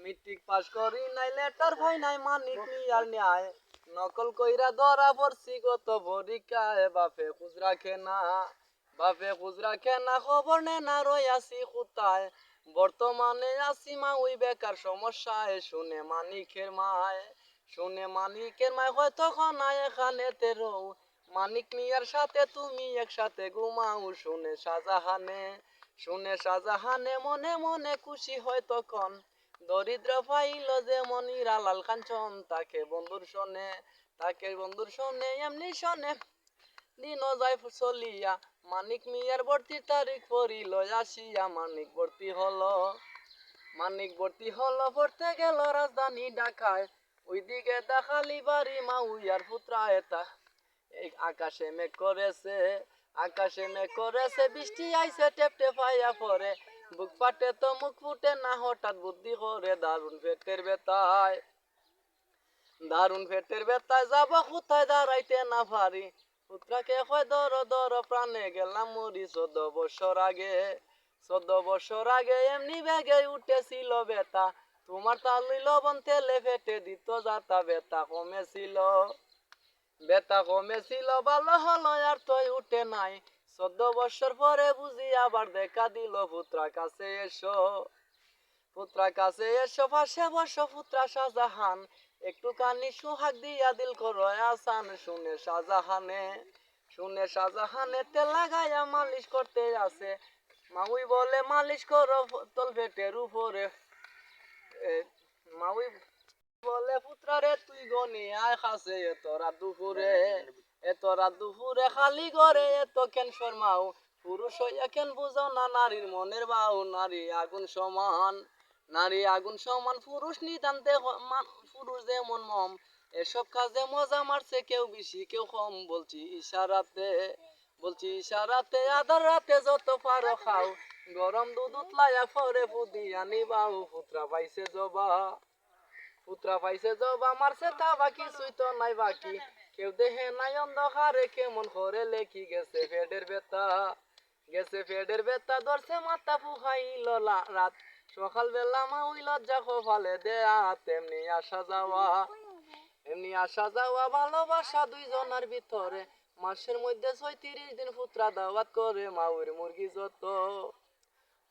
মিট্রিক pass করি নাই letter ভাই নাই মানিক মিয়ার ন্যায় নকল কইরা ধরা পড়ছি গত পরীক্ষায় বাপে খুঁজ রাখে না খবর নে না রইয়াছি কোথায় বর্তমানে আছি মা ওই বেকার সমস্যায় শুনে মানিকের মায় হয় তখন এখানে তেরো মানিক মিয়ার সাথে তুমি একসাথে ঘুমাও শুনে শাহজাহানে মনে মনে খুশি হয় তখন দরিদ্র পাইল যেমন ইরালাল কাঞ্চন তাকে বন্ধুর শোনে এমনি শোনে দিন যায় চলিয়া মানিক মিয়ার ভর্তির তারিখ পড়িল আসিয়া মানিক ভর্তি হলো পড়তে গেল রাজধানী ঢাকায় ওইদিকে দেখালি বাড়ি মাউয়ার পুত্রা এটা এই আকাশে মেঘ করেছে বৃষ্টি আইছে টেপ টেপাইয়া পরে বুক ফাটে তো মুখ ফুটে না হঠাৎ বুদ্ধি করে দারুণ পেটের ব্যথায় যাব কোথায় দাঁড়াইতে না পারি পুত্রাকে কয় ধর প্রাণে গেলাম মরি 14 বছর আগে এমনি বেগে উঠেছিল বেতা তোমার তালুই লবণ তেলে ফেটে দিত যাতা বেতা কমেছিল ভালো হলো আর তুই উঠে নাই 14 বছর পরে বুঝি আবার দেখা দিল পুত্রা কাছে এসো পাশে বসো পুত্রা শাহজাহান একটুখানি সুহাগ দিয়া দিল করো আসান শুনে শাহজাহানে তেল লাগাইয়া মালিশ করতে আসে মাউই বলে মালিশ করো তল পেটের উপরে মাউই বলে পুত্রা রে তুই গনি আয় খাসে এত রাত দুপুরে খালি ঘরে এত কেন শর্মাও পুরুষ হইয়া কেন বুঝো না নারীর মনের বাউ নারী আগুন সমান পুরুষ নিতান্তে পুরুষ যেমন মম এসব কাজে মজা মারছে কেউ বেশি কেউ কম বলছি ইশারাতে আধার রাতে যত পারো খাও গরম দুধ উতলাইয়া ফরে ফুদিয়া নিবাও পুত্রা পাইছে জবা মারছে তা বাকি কিছুই তো নাই বাকি কেউ দেহে নাই অন্ধকারে কেমন করে লেখি গেছে পেটের ব্যথা ধরছে মাথা ফুহাইল রাত সকালবেলা মা ওই লজ্জা কপালে দেয়া তেমনি আসা যাওয়া ভালোবাসা দুইজনের ভিতরে মাসের মধ্যে 36 দিন পুত্রা দাওয়াত করে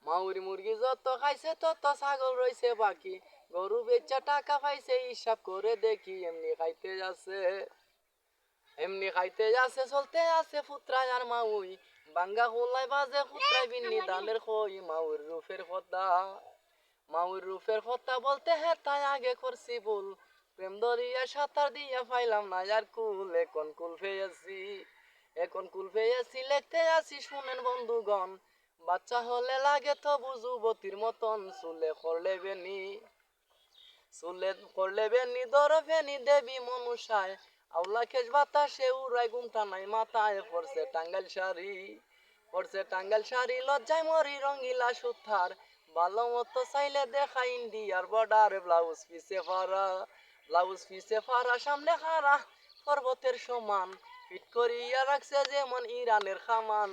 মাউর মুরগি যত খাইছে তত ছাগল রইছে বাকি গরু বেচা টাকা পাইছে হিসাব করে দেখি এমনি খাইতে যাচ্ছে চলতে আছে পুত্রায় আর মাউই বাঙ্গা হোলাই বাজে পুত্রায় বিন্নি দানের খই মাউর রূপের কথা বলতে হে তাই আগে করছি ভুল প্রেম দরিয়া সাঁতার দিয়া পাইলাম না আর কুল এখন কুল পেয়েছি লিখতে আসি শুনেন বন্ধুগণ বাচ্চা হলে লাগে তো যুবতীর মতন চুলে করলে বেনি ধর ফেনি দেবী মনুষায় আউলা খেস বাতাসে উড়াই গুমটা নাই মাথায় পড়ছে টাঙ্গাইল শাড়ি লজ্জায় মরি রঙিলা সুথার ভালো মতো চাইলে দেখা ইন্ডিয়ার বর্ডার ব্লাউজ পিছে ফারা সামনে হারা পর্বতের সমান ফিট করিয়া রাখছে যেমন ইরানের খামান